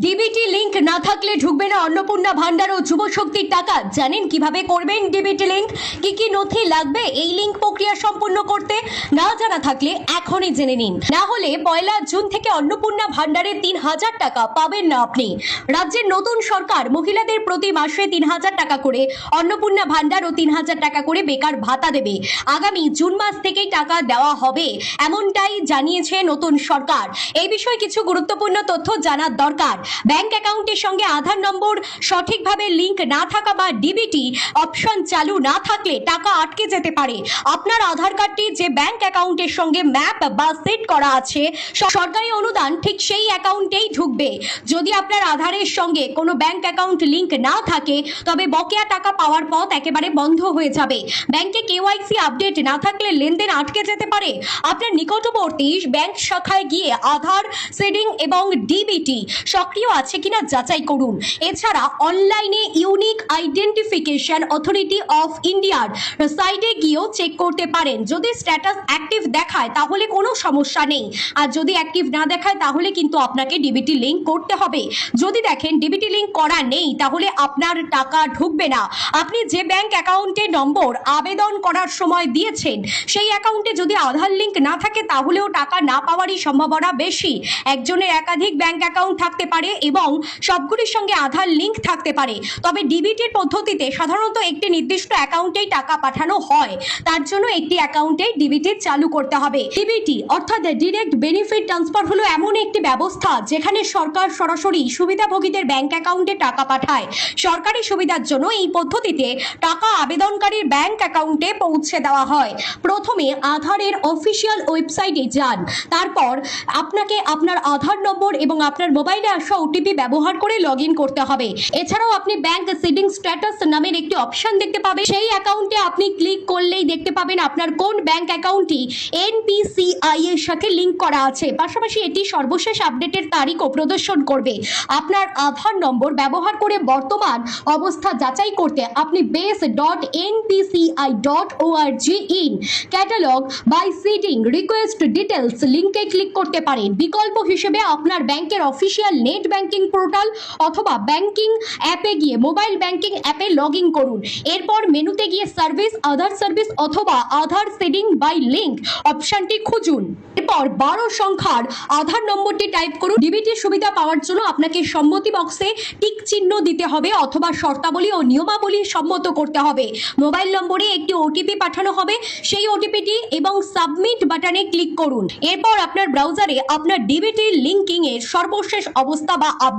DBT link না থাকলে ঢুকবে না অন্নপূর্ণা ভান্ডার ও যুব শক্তির টাকা। জানেন কিভাবে করবেন ডিবিটি লিংক? কি কি নথি লাগবে এই লিংক প্রক্রিয়া সম্পূর্ণ করতে? না জানা থাকলে এখনই জেনে নিন, না হলে 1 জুন থেকে অন্নপূর্ণা ভান্ডারে 3000 টাকা পাবেন না আপনি। রাজ্যের নতুন সরকার মহিলাদের প্রতি মাসে 3000 টাকা করে অন্নপূর্ণা ভান্ডার ও 3000 টাকা করে বেকার ভাতা দেবে। আগামী জুন মাস থেকেই টাকা দেওয়া হবে, এমনটাই জানিয়েছে নতুন সরকার। এই বিষয়ে কিছু গুরুত্বপূর্ণ তথ্য জানার দরকার। ব্যাংক অ্যাকাউন্টের সঙ্গে আধার নম্বর সঠিকভাবে লিংক না থাকা বা ডিবিটি অপশন চালু না থাকলে টাকা আটকে যেতে পারে। আপনার আধার কার্ডটি যে ব্যাংক অ্যাকাউন্টের সঙ্গে ম্যাপ বা সেট করা আছে, সরকারি অনুদান ঠিক সেই অ্যাকাউন্টেই ঢুকবে। যদি আপনার আধারের সঙ্গে কোনো ব্যাংক অ্যাকাউন্ট লিংক না থাকে, তবে বকেয়া টাকা পাওয়ার পথ একেবারে বন্ধ হয়ে যাবে। ব্যাংকে কেওয়াইসি আপডেট না থাকলে লেনদেন আটকে যেতে পারে। আপনার নিকটবর্তী ব্যাংক শাখায় গিয়ে আধার সিডিং এবং ডিবিটি সক্রিয় আছে কিনা যাচাই করুন। এছাড়া অনলাইনে ইউনিক আইডেন্টিফিকেশন অথরিটি অফ ইন্ডিয়ার সাইটে গিয়েও চেক করতে পারেন। যদি স্ট্যাটাস অ্যাক্টিভ দেখায় তাহলে কোনো সমস্যা নেই, আর যদি অ্যাক্টিভ না দেখায় তাহলে কিন্তু আপনাকে ডিবিটি লিংক করতে হবে। যদি দেখেন ডিবিটি লিংক করা নেই, তাহলে আপনার টাকা ঢুকবে না। আপনি যে ব্যাংক অ্যাকাউন্টের নম্বর আবেদন করার সময় দিয়েছেন, সেই অ্যাকাউন্টে যদি আধার লিংক না থাকে তাহলেও টাকা না পাওয়ারই সম্ভাবনা বেশি। একজনের একাধিক ব্যাংক অ্যাকাউন্ট থাকতে পারে এবং সবগুলির সঙ্গে আধার লিংক থাকতে পারে। তবে ডিবিটির পদ্ধতিতে সাধারণত একটি নির্দিষ্ট অ্যাকাউন্টেই টাকা পাঠানো হয়, তার জন্য একটি অ্যাকাউন্টেই ডিবিটি চালু করতে হবে। ডিবিটি অর্থাৎ ডিরেক্ট বেনিফিট ট্রান্সফার হলো এমন একটি ব্যবস্থা যেখানে সরকার সরাসরি সুবিধাভোগীদের ব্যাংক অ্যাকাউন্টে টাকা পাঠায়। সরকারি সুবিধার জন্য এই পদ্ধতিতে টাকা আবেদনকারীর ব্যাংক অ্যাকাউন্টে পৌঁছে দেওয়া হয়। প্রথমে আধারের অফিসিয়াল ওয়েবসাইটে যান, তারপর আপনাকে আপনার আধার নম্বর এবং আপনার মোবাইলে আসা ওটিপি ব্যবহার করে লগইন করতে হবে। এছাড়াও আপনি ব্যাংক সিডিং স্ট্যাটাস নামের একটি অপশন দেখতে পাবেন। সেই অ্যাকাউন্টে আপনি ক্লিক করলেই দেখতে পাবেন আপনার কোন ব্যাংক অ্যাকাউন্টটি এনপিসিআই এর সাথে লিংক করা আছে। পাশাপাশি এটি সর্বশেষ আপডেটের তারিখও প্রদর্শন করবে। আপনার আধার নম্বর ব্যবহার করে বর্তমান অবস্থা যাচাই করতে আপনি base.npci.org in catalogue by seeding request details লিংকে ক্লিক করতে পারেন। বিকল্প হিসেবে আপনার ব্যাংকের অফিসিয়াল নেট ব্যাংকিং পোর্টাল অথবা ব্যাংকিং অ্যাপে গিয়ে মোবাইল ব্যাংকিং অ্যাপে লগইন করুন। এরপর মেনুতে গিয়ে সার্ভিস, আধার সার্ভিস অথবা আধার সিডিং বাই লিংক অপশনটি খুঁজুন। এরপর 12 সংখ্যার আধার নম্বরটি টাইপ করুন। ডিবিটি সুবিধা পাওয়ার জন্য আপনাকে সম্মতি বক্সে টিক চিহ্ন দিতে হবে অথবা শর্তাবলী ও নিয়মাবলী সম্মত করতে হবে। মোবাইল নম্বরে একটি ওটিপি পাঠানো হবে, সেই ওটিপিটি এবং সাবমিট বাটনে ক্লিক করুন। এরপর আপনার ব্রাউজারে আপনার ডিবিটি লিংকিং এর সর্বশেষ অবস্থা বা আপডেট